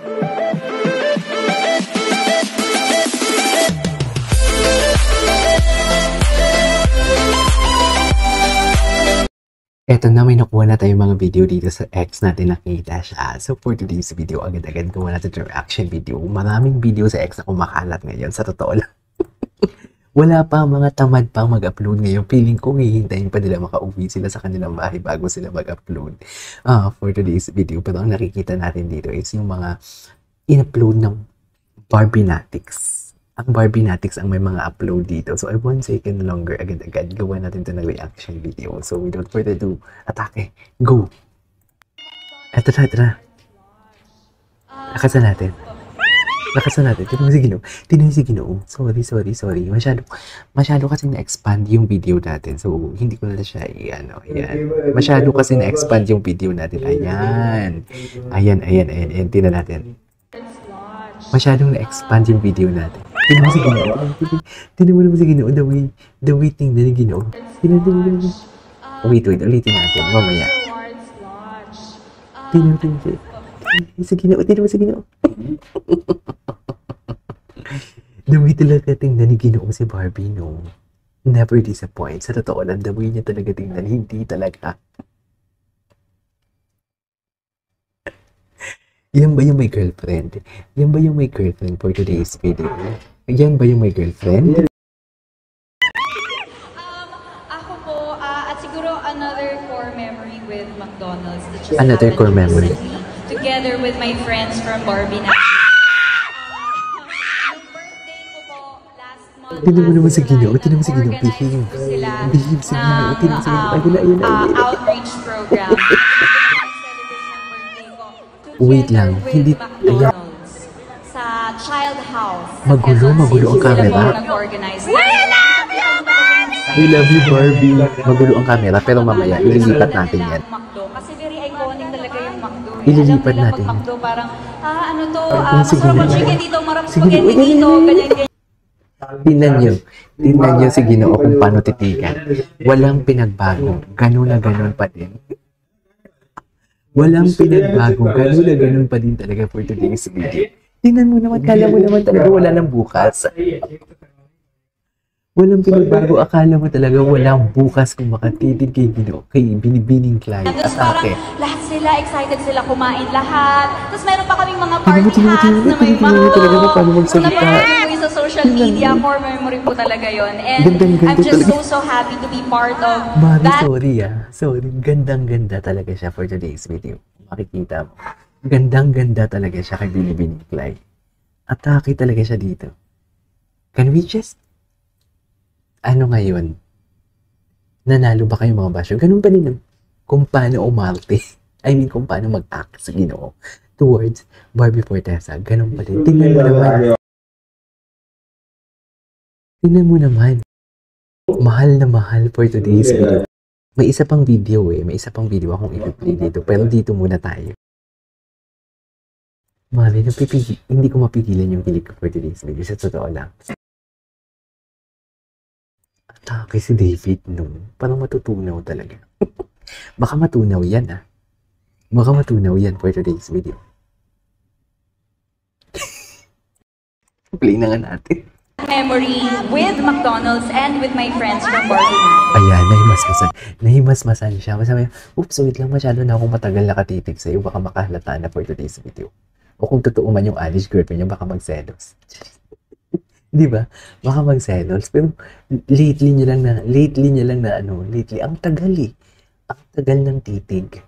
Eto na, may nakuha na tayong mga video dito sa X natin, nakita siya. So for today's video, agad-agad gawa natin yung reaction video. Maraming video sa X na kumakalat ngayon, sa totoo lang. Wala pa, mga tamad pang mag-upload ngayon. Feeling ko hihintayin pa nila makauwi sila sa kanilang bahay bago sila mag-upload for today's video. Pero ang nakikita natin dito is yung mga in-upload ng Barbinatics. Ang Barbinatics ang may mga upload dito. So, I 1 second longer, agad-agad, gawa natin ito ng reaction video. So, without further ado, atake, go! Eto na. Lakasan natin. Tinan mo si Ginoo. Sorry. Masyado kasi na-expand yung video natin. So, hindi ko na siya ayan. Masyado kasi na-expand yung video natin. Ayan. Tinan natin. Masyadong na-expand yung video natin. Tinan mo si Ginoo. Tinan mo naman si Ginoo. The way tingnan ni Ginoo. Tinan. Wait. Ulitin natin. Mamaya. Tinan mo si Ginoo. The way talaga tingnan ni Ginoo si Barbie, no? Never disappoint. Sa totoo lang, the way niya talaga tingnan, hindi talaga. Yan ba yung may girlfriend? Yan ba yung may girlfriend for today's video? Yan ba yung may girlfriend? Ako po, at siguro another core memory with McDonald's. Another core memory. Together with my friends from Barbie Night. Tinan mo naman sa Ginoo. Behave. Behave sa Ginoo. Tinan mo sa Ginoo. Ayun. Outreach program. Wait lang. Hindi. Ayan. Sa child house. Magulo ang camera. We love you, Barbie. Magulo ang camera, pero mamaya, ililipat natin yan. Kasi very iconic talaga yung McDo. Ililipat natin. McDo parang, ano to, sige, masarap ang chicken dito, marap spaghetti dito, ganyan. Tingnan nyo si Ginoo kung paano titigan. Walang pinagbago. Ganun na ganun pa din. Walang pinagbago. Ganun na ganun pa din talaga for today's video. Tingnan mo naman, kala mo naman talaga wala nang bukas. Walang pinagbago, akala mo talaga walang bukas kung makatitig kay Ginoo, kay Binibining Clyde. Atake. Lahat sila, excited sila kumain lahat. Tapos meron pa kaming mga party hats na may mga napanood sa social media. Core memory po talaga yon. And I'm just so happy to be part of that. Sorry. Gandang-ganda talaga siya for today's video. Makikita mo. Gandang-ganda talaga siya kay Binibining Clyde. Atake talaga siya dito. Can we just ano ngayon? Nanalo ba kayo mga basyo? Ganun pa din kung paano umarte. I mean, kung paano mag-act sa Ginoo towards Barbie Forteza. Ganun pa din. Tingnan mo naman. Mahal na mahal for today's video. May isa pang video May isa pang video akong i-play dito. Pero dito muna tayo. Mali, hindi ko mapigilan yung kilig ko for today's video. Sa totoo lang. Atake si David, no? Parang matutunaw talaga. Baka matunaw yan, Baka matunaw yan for today's video. Play na nga natin. Memory with McDonald's and with my friends from Barbie Night. Ayan, nahimasmasan siya. Masabi, oops, wait lang, masyado na akong matagal nakatitig sa'yo. Baka makahalata na for today's video. O kung totoo man yung Alice girlfriend niya, baka magselos. Di ba? Baka magselos. Pero lately niya lang na ang tagal Ang tagal ng titig.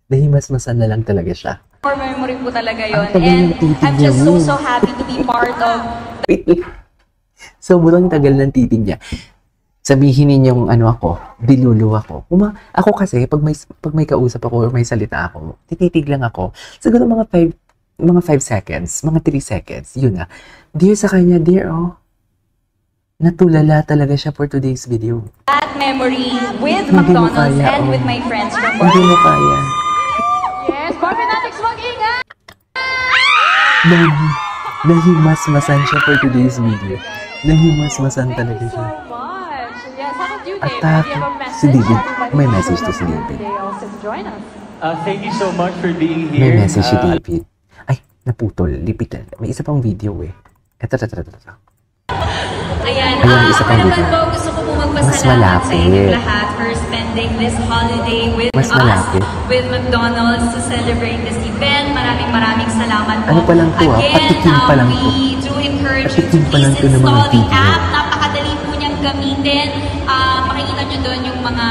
Nahimasmasan na lang talaga siya. Core memory po talaga yon. And I'm just so happy to be part of. Sobrang tagal ng titig niya. Sabihin ninyong ako, dilulu ako. Ako kasi, pag may kausap ako or may salita ako, tititig lang ako. Siguro mga 5 seconds, mga 3 seconds, yun na. Dear sa kanya, dear, natulala talaga siya for today's video. That memory with McDonald's and with my friends from Barbie. Hindi mo kaya. Yes, Barbinatics, mag-ingat! Nahimasmasan siya for today's video. Nahimasmasan talaga siya. Thank you so much. Yes, how about you, David? Atake si David. May message to si David. They also join us. Thank you so much for being here. May message si David. Ay, Naputol, lipitan. May isa pang video eh. Ito. Ayan, Ayan, isa pang video. po, gusto ko po Mas magpasalamat sa inyong malapit. lahat for spending this holiday with Mas us, malapit. with McDonald's to celebrate this event. Maraming salamat po. Ano pa lang to, Again, patikim pa lang to. we do encourage you to Patikim pa lang please to ng mga install the video. app. Napakadali po niyang gamitin. Makikita niyo doon yung mga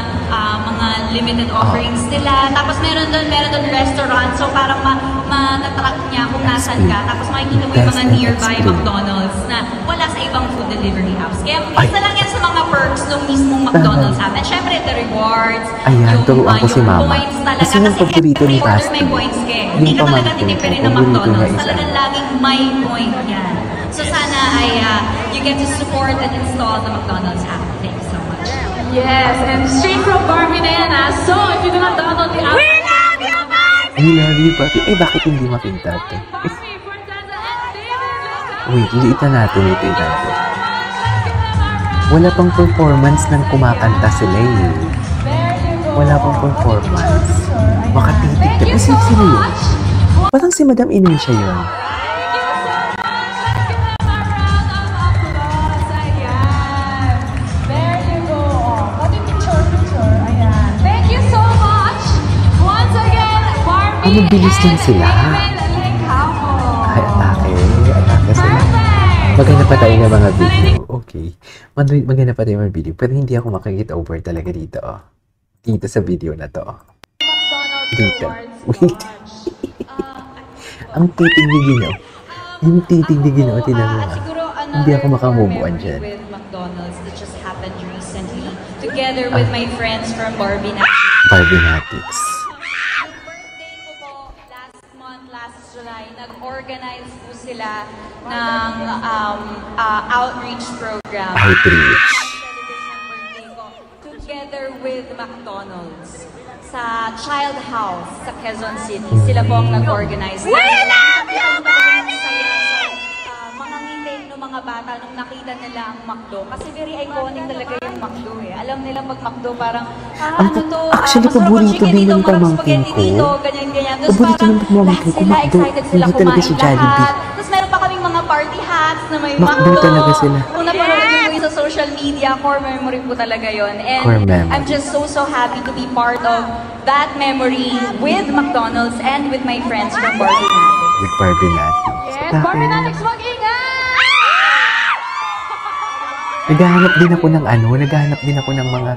limited offerings nila. Tapos meron doon restaurant. So parang matatrack niya kung nasan ka. Tapos makikita mo yung mga nearby McDonald's na wala sa ibang food delivery apps. Kaya isa lang yan sa mga perks ng mismong McDonald's app. And syempre, the rewards, Ayan, turuan ko si yung Mama. points talaga. Kasi yung paborito ni every order Basti, may points ka. yung Hindi ka talaga pamangkin ko, titipirin ng paborito niya McDonald's. isa. Talagang laging may point yan. So sana ay you get to support and install the McDonald's app. Thank you so much. Yes, and straight from Barbie na yan ah. So, if you do not download the app, We love you, Barbie! I love you, papi. Eh, bakit hindi makita to? Barbie for Tata and David. Wait, liitan natin. Wala pang performance ng kumakanta sila eh. There you go. Wala pang performance. Makatitig ka. Thank you Kasi so sino yun? much. Parang si Madam Inisha yun. There you go. Pati picture. Ayan. Thank you so much. Once again, Barbie Ang bilis din and sila. David Licamo. Ay, atake sila. Perfect. Maganda pa tayo ng mga video. Okay. Maganda pa tayo ng video. Pero hindi ako makikita over talaga dito. Oh. Dito sa video na to. McDonald's Dito. Rewards Wait. launch. Ang titig ni Gino. Yung titig ni Gino. Tinan mo nga. Siguro Hindi ako makamubuan memory dyan. with McDonald's that just happened recently together with my friends from Barbie na. Barbinatics. Yung birthday ko po last July, nag-organize po sila ng outreach program. Outreach. Celebration ng birthday ko together with McDonald's sa Child House sa Quezon City. Sila po ang nag-organize. We love you, Barbie! Mga ngiti ng mga bata nung nakita nila ang McDo. Kasi very iconic talaga yung McDo eh. Alam nila pag McDo parang, ano to, Actually, masarap ang paborito chicken din dito, ng masarap pamangkin spaghetti ko. dito, ganyan-ganyan. Tapos Paborito parang ng pamangkin ko, lahat sila McDo. excited sila Hindi talaga kumain si Jollibee. lahat. Tapos meron pa kaming mga party hats na may McDo McDo. talaga sila. Kung napanood nyo po yung sa social media, core memory po talaga yon. Core And memory. I'm just so happy to be part of that memory with McDonald's and with my friends from Barbie Natics. With Barbinatics. Yes, Barbie Natics, mag-ingat! Naghahanap din ako ng mga,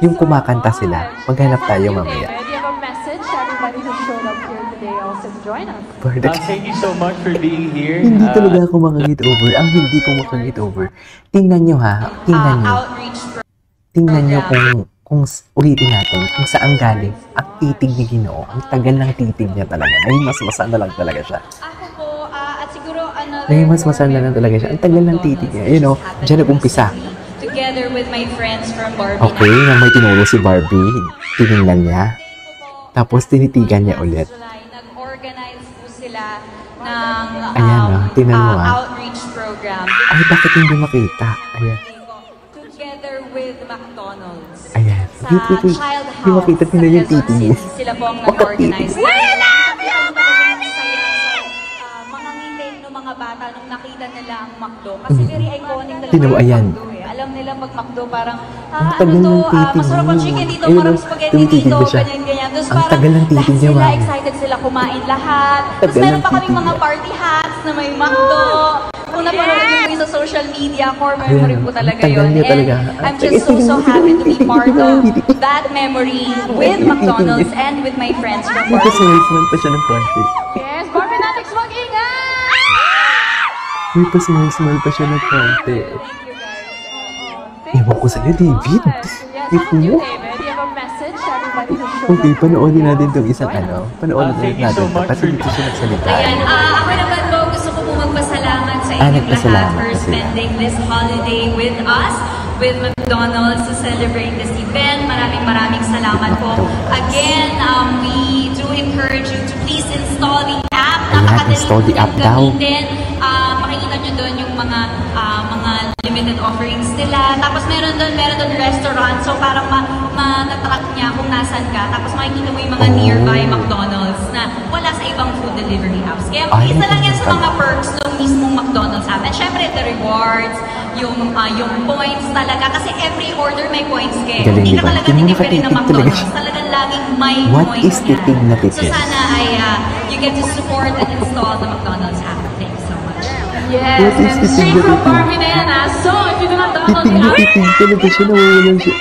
yung kumakanta sila. Maghanap tayo mamaya. David, you have a message to everybody who showed up here today also to join us. Thank you so much for being here. Hindi talaga ako makagit over. Ang hindi ko makagit over. Tingnan nyo ha. Tingnan nyo. Outreach program. Tingnan nyo kung ulitin natin kung saan galing ang titig ni Ginoo. Ang tagal ng titig niya talaga. Nahimasmasan na lang talaga siya. Ako po, at siguro another... Nahimasmasan na lang talaga siya. Ang tagal ng titig niya. You know, dyan nag-umpisa. Together with my friends from Barbie Okay, nang may tinuro si Barbie, tinignan niya. Tapos tinitigan niya ulit. July, nag-organize po sila ng Ayan, tingnan mo, outreach program. Ay, bakit hindi makita? Ayan. Together with McDonald's. Ayan. Sa Wait. Child Hindi House makita sa tingnan yung Quezon titig niya. City. Sila po ang Bakit nag-organize. titig? We love you, Barbie! Mga ngiti ng mga bata nung nakita nila ang McDo. Kasi very iconic talaga Tingnan mo, yung ayan. McDo eh. Alam nila pag McDo parang, Ang ano tagal to, ng titig masarap ang mo. chicken dito, Ayun, marang oh, spaghetti tumititig dito, na siya. ganyan-ganyan. Tapos Ang parang tagal ng titig lahat niya, sila mami. excited sila kumain lahat. Tapos Tagal meron ng pa kaming titig mga niya. party hats na may McDo. Kung napanood nyo po yung sa social media, core memory Ayan, po talaga ang tagal yun. niya talaga. And I'm just so happy to be part of that memory with McDonald's and with my friends from May Barbie. pa-salesman pa siya ng konti. Yes, Barbie Natics, mag-ingat! May pa-salesman pa siya ng konti. Ewan ko sa'yo, David. Yes, Ito how about you, mo. David? You have a message to everybody who showed Okay, up. panoorin natin itong isang Panoorin Thank you natin so ito. much Kasi for- dito siya nagsalita. Ayan, ako naman po gusto ko po magpasalamat sa inyong lahat nagpasalamat for kasi. spending this holiday with us, with McDonald's to celebrate this event. Maraming salamat po. Again, we do encourage you to please install the app. Ayan, Napakadali install the po app niyang daw. gamitin. Makikita nyo doon yung mga limited offerings nila. Tapos meron doon restaurant. So parang matatrack niya kung nasan ka. Tapos makikita mo yung mga nearby McDonald's na wala sa ibang food delivery apps. Kaya isa lang yan sa mga perks ng mismong McDonald's app. And syempre, the rewards, yung points talaga. Kasi every order may points kayo. Hindi ka talaga tinipid ng McDonald's. Talagang laging may What points is tipid na tipid? So sana ay you get to support and install the McDonald's app. Thank you so much. Yes, What is and this straight thing from that Barbie na yan, ah. So, if you do not download Tipid the na app, tipid talaga siya. Nawawala siya.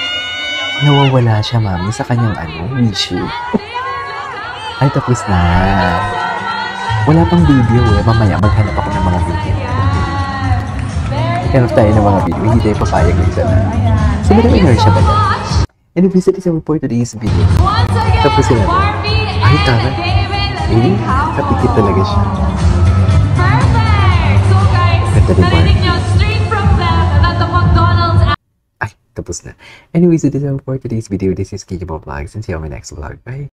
Nawawala siya, mami, sa kanyang issue. Ay, tapos na. Wala pang video eh. Mamaya, maghanap ako ng mga video. Hanap tayo ng mga video. Hindi tayo papayag na isa na. So, may inertia ba yan? Anyways, it is our for today's video. once again, Tapos sila. Barbie Ay, and tara. David Eh, Licao. kapikit talaga siya. Perfect! So guys, Ganda ni narinig Barbie. nyo straight from them that the McDonald's app Ay, tapos na. Anyways, it is our for today's video. This is Kikimo Vlogs and see you on my next vlog. Bye!